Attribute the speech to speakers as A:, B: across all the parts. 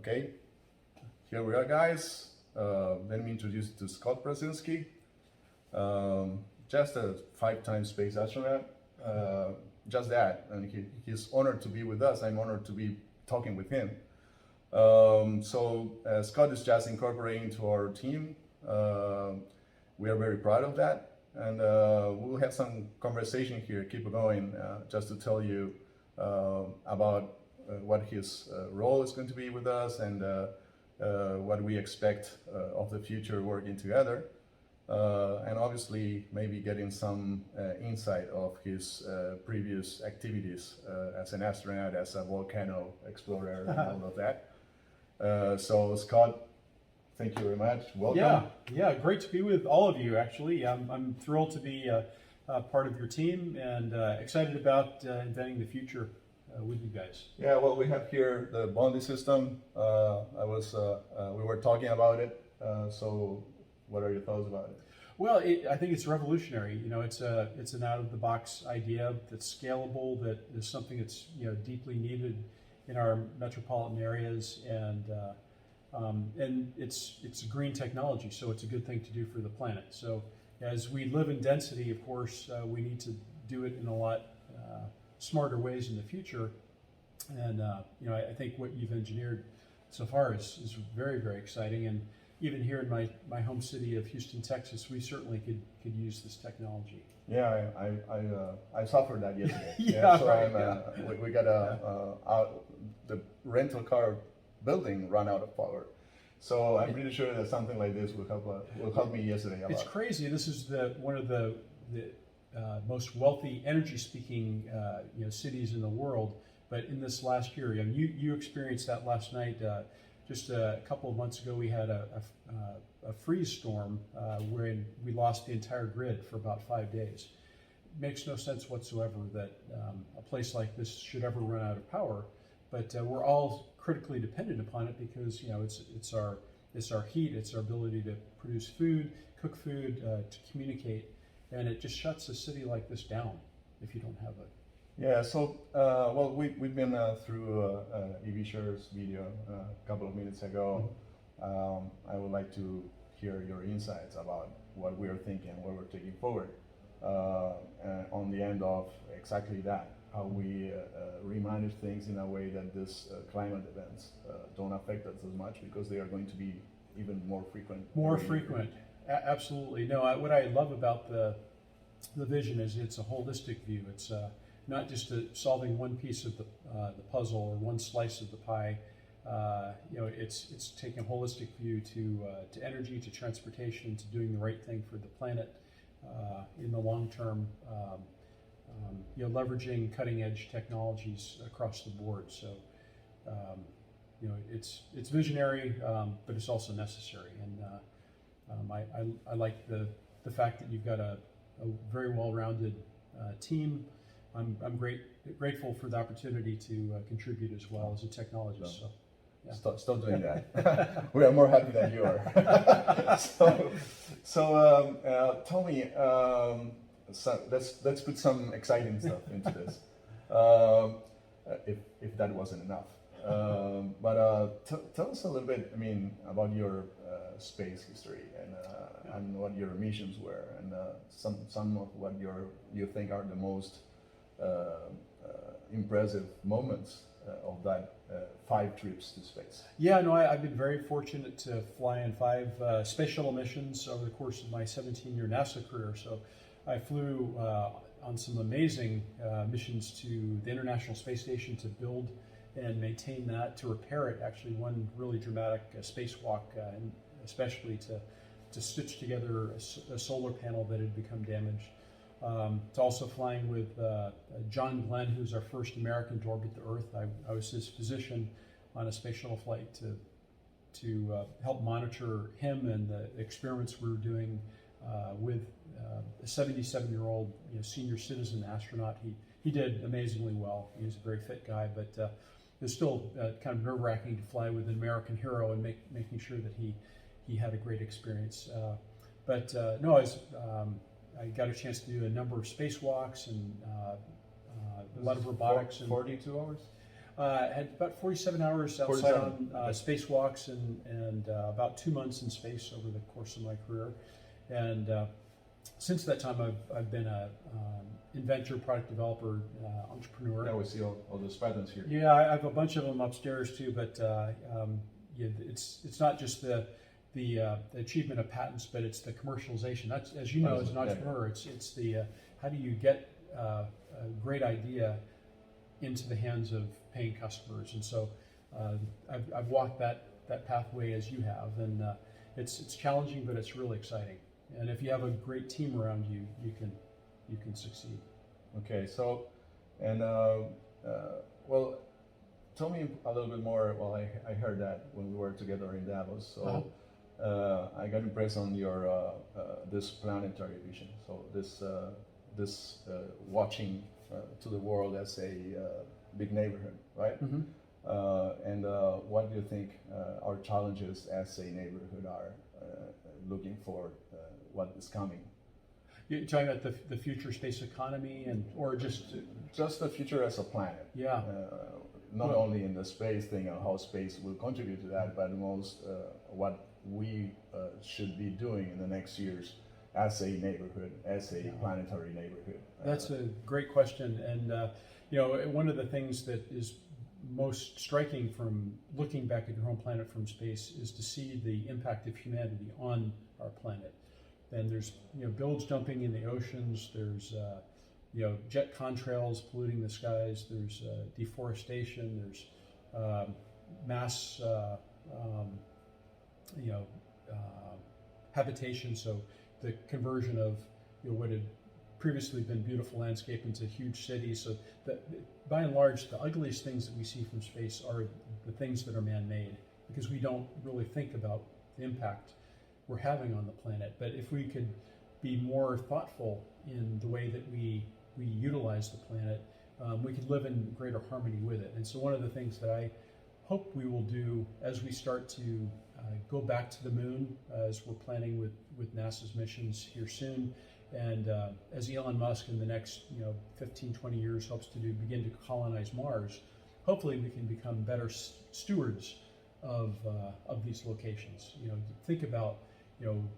A: Okay, here we are, guys. Let me introduce you to Scott Parazynski. Just a 5-time space astronaut. Just that, and he's honored to be with us. I'm honored to be talking with him. Scott is just incorporating into our team. We are very proud of that, and we'll have some conversation here, keep going, just to tell you about what his role is going to be with us and what we expect of the future working together. And obviously maybe getting some insight of his previous activities as an astronaut, as a volcano explorer, and all of that. So Scott, thank you very much. Welcome.
B: Yeah, great to be with all of you. Actually, I'm thrilled to be part of your team and excited about inventing the future with you guys.
A: Yeah, well, we have here the Bondi system. We were talking about it. So what are your thoughts about it?
B: Well, I think it's revolutionary. You know, it's an out-of-the-box idea that's scalable, that is something that's deeply needed in our metropolitan areas, and it's green technology, so it's a good thing to do for the planet. So as we live in density, of course, we need to do it in a lot smarter ways in the future. And I think what you've engineered so far is very, very exciting. And even here in my home city of Houston, Texas, we certainly could use this technology.
A: Yeah, I suffered that yesterday.
B: Yeah,
A: so
B: right,
A: we got the rental car building run out of power. So I'm pretty sure that something like this will help me yesterday a lot.
B: It's crazy. This is one of the most wealthy, energy-speaking cities in the world. But in this last year, you experienced that last night. Just a couple of months ago, we had a freeze storm where we lost the entire grid for about 5 days. It makes no sense whatsoever that a place like this should ever run out of power, but we're all critically dependent upon it because it's our heat, it's our ability to produce food, cook food, to communicate, and it just shuts a city like this down if you don't have it.
A: Yeah, so we've been through EVShare's video a couple of minutes ago. I would like to hear your insights about what we're thinking, what we're taking forward on the end of exactly that, how we remanage things in a way that this climate events don't affect us as much, because they are going to be even more frequent.
B: More frequent, absolutely. No, what I love about the vision is it's a holistic view. It's not just solving one piece of the puzzle or one slice of the pie. It's taking a holistic view to energy, to transportation, to doing the right thing for the planet in the long term. Leveraging cutting edge technologies across the board. So it's visionary, but it's also necessary. And I like the fact that you've got a very well-rounded team. I'm grateful for the opportunity to contribute as well as a technologist. So, yeah.
A: Stop doing that. We are more happy than you are. so tell me, let's put some exciting stuff into this. If that wasn't enough, but tell us a little bit. About your space history and what your missions were, and some of what you think are the most impressive moments of that 5 trips to space.
B: Yeah, no, I've been very fortunate to fly in 5 space shuttle missions over the course of my 17-year NASA career. So I flew on some amazing missions to the International Space Station to build and maintain that, to repair it. Actually, one really dramatic spacewalk, and especially to stitch together a solar panel that had become damaged. To also flying with John Glenn, who's our first American to orbit the Earth. I was his physician on a space shuttle flight to help monitor him and the experiments we were doing with a 77-year-old senior citizen astronaut. He did amazingly well. He was a very fit guy, but it was still kind of nerve-wracking to fly with an American hero and making sure that he had a great experience. I got a chance to do a number of spacewalks and a lot of robotics.
A: 42 hours?
B: Had about 47 hours outside on spacewalks and about 2 months in space over the course of my career. And since that time, I've been a inventor, product developer, entrepreneur.
A: Yeah, we see all those patents here.
B: Yeah, I have a bunch of them upstairs too. But yeah, it's not just the achievement of patents, but it's the commercialization. That's, as you know, as an entrepreneur, it's the how do you get a great idea into the hands of paying customers. And so I've walked that pathway as you have, and it's challenging, but it's really exciting. And if you have a great team around you, you can succeed.
A: Okay, so, and well, tell me a little bit more. Well, I heard that when we were together in Davos, so I got impressed on your this planetary vision. So this watching to the world as a big neighborhood, right? And what do you think our challenges as a neighborhood are looking for what is coming?
B: You're talking about the future space economy, or just
A: the future as a planet.
B: Yeah.
A: Not only in the space thing and how space will contribute to that, but most what we should be doing in the next years as a neighborhood, as a planetary neighborhood.
B: That's a great question, and you know, one of the things that is most striking from looking back at your home planet from space is to see the impact of humanity on our planet. And there's, you know, bilge dumping in the oceans. There's you know, jet contrails polluting the skies. There's deforestation. There's mass you know, habitation. So the conversion of, you know, what had previously been beautiful landscape into huge cities. So that, by and large, the ugliest things that we see from space are the things that are man-made, because we don't really think about the impact we're having on the planet. But if we could be more thoughtful in the way that we utilize the planet, we could live in greater harmony with it. And so one of the things that I hope we will do as we start to go back to the moon, as we're planning with NASA's missions here soon, and as Elon Musk in the next 15, 20 years hopes to begin to colonize Mars, hopefully we can become better stewards of these locations. Think about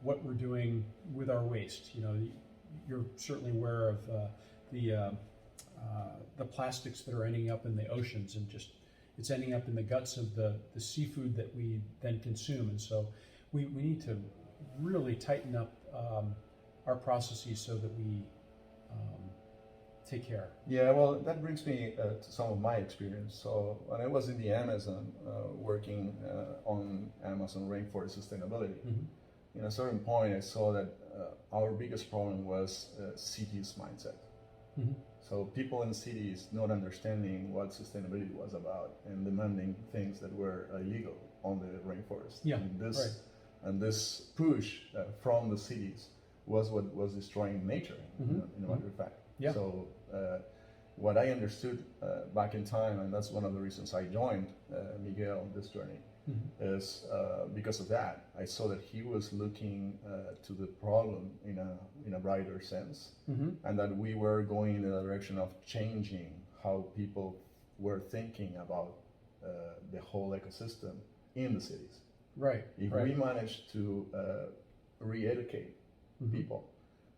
B: what we're doing with our waste. You're certainly aware of the plastics that are ending up in the oceans, and just it's ending up in the guts of the seafood that we then consume. And so we need to really tighten up our processes so that we take care.
A: Yeah, well, that brings me to some of my experience. So when I was in the Amazon, working on Amazon rainforest sustainability, at a certain point I saw that our biggest problem was cities mindset. So people in cities not understanding what sustainability was about and demanding things that were illegal on the rainforest.
B: Yeah,
A: and this push from the cities was what was destroying nature, in a matter of fact.
B: Yeah.
A: So what I understood back in time, and that's one of the reasons I joined Miguel on this journey, is because of that. I saw that he was looking to the problem in a brighter sense, and that we were going in the direction of changing how people were thinking about the whole ecosystem in the cities.
B: Right.
A: If we manage to re-educate people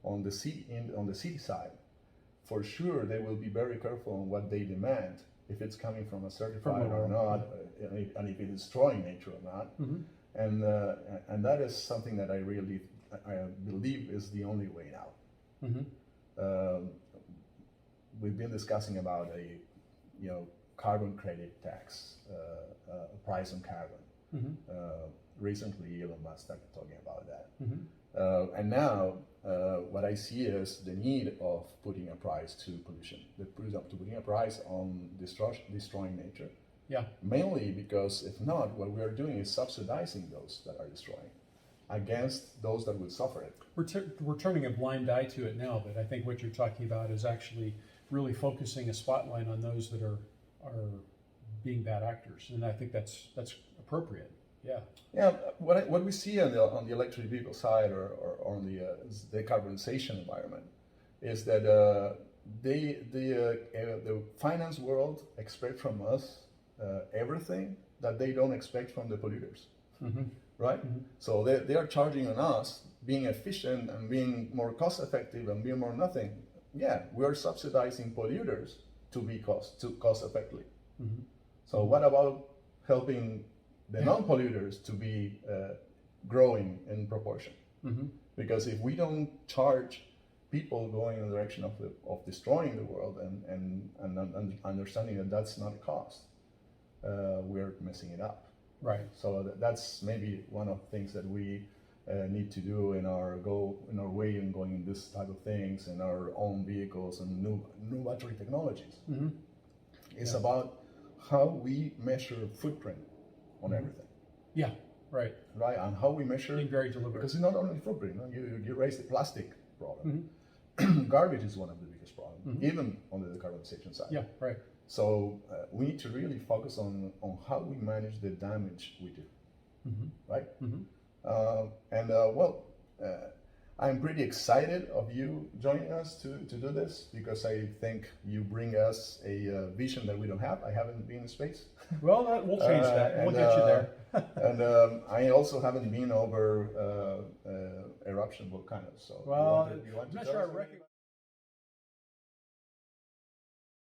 A: on the city side, for sure they will be very careful on what they demand, if it's coming from a certified or not, and if it is destroying nature or not. And that is something that I believe is the only way out. We've been discussing about a carbon credit tax, a price on carbon. Recently, Elon Musk started talking about that. And now, what I see is the need of putting a price to pollution, putting a price on destroying nature.
B: Yeah.
A: Mainly because if not, what we are doing is subsidizing those that are destroying against those that will suffer it.
B: We're turning a blind eye to it now, but I think what you're talking about is actually really focusing a spotlight on those that are being bad actors, and I think that's appropriate. Yeah. Yeah.
A: What we see on the electric vehicle side or on the decarbonization environment is that the finance world expect from us everything that they don't expect from the polluters, right?
B: Mm-hmm.
A: So they are charging on us being efficient and being more cost effective and being more nothing. Yeah, we are subsidizing polluters to be cost effectively.
B: Mm-hmm.
A: So what about helping the non-polluters to be growing in proportion?
B: Mm-hmm.
A: Because if we don't charge people going in the direction of destroying the world and understanding that that's not a cost, we're messing it up.
B: Right.
A: So that's maybe one of the things that we need to do in our way in going in this type of things, in our own vehicles and new battery technologies.
B: Mm-hmm.
A: It's about how we measure footprint on everything.
B: Yeah. Right.
A: Right, and how we measure.
B: Being very deliberate.
A: Because it's not only footprint. You raise the plastic problem.
B: Mm-hmm.
A: Garbage is one of the biggest problems, even on the decarbonization side.
B: Yeah. Right.
A: So we need to really focus on how we manage the damage we do, right? I'm pretty excited of you joining us to do this, because I think you bring us a vision that we don't have. I haven't been in space.
B: Well, we'll change that. We'll get you there.
A: And I also haven't been over eruption volcanoes. So
B: Well,
A: you want to
B: I'm not
A: tell
B: sure I
A: us?
B: recognize.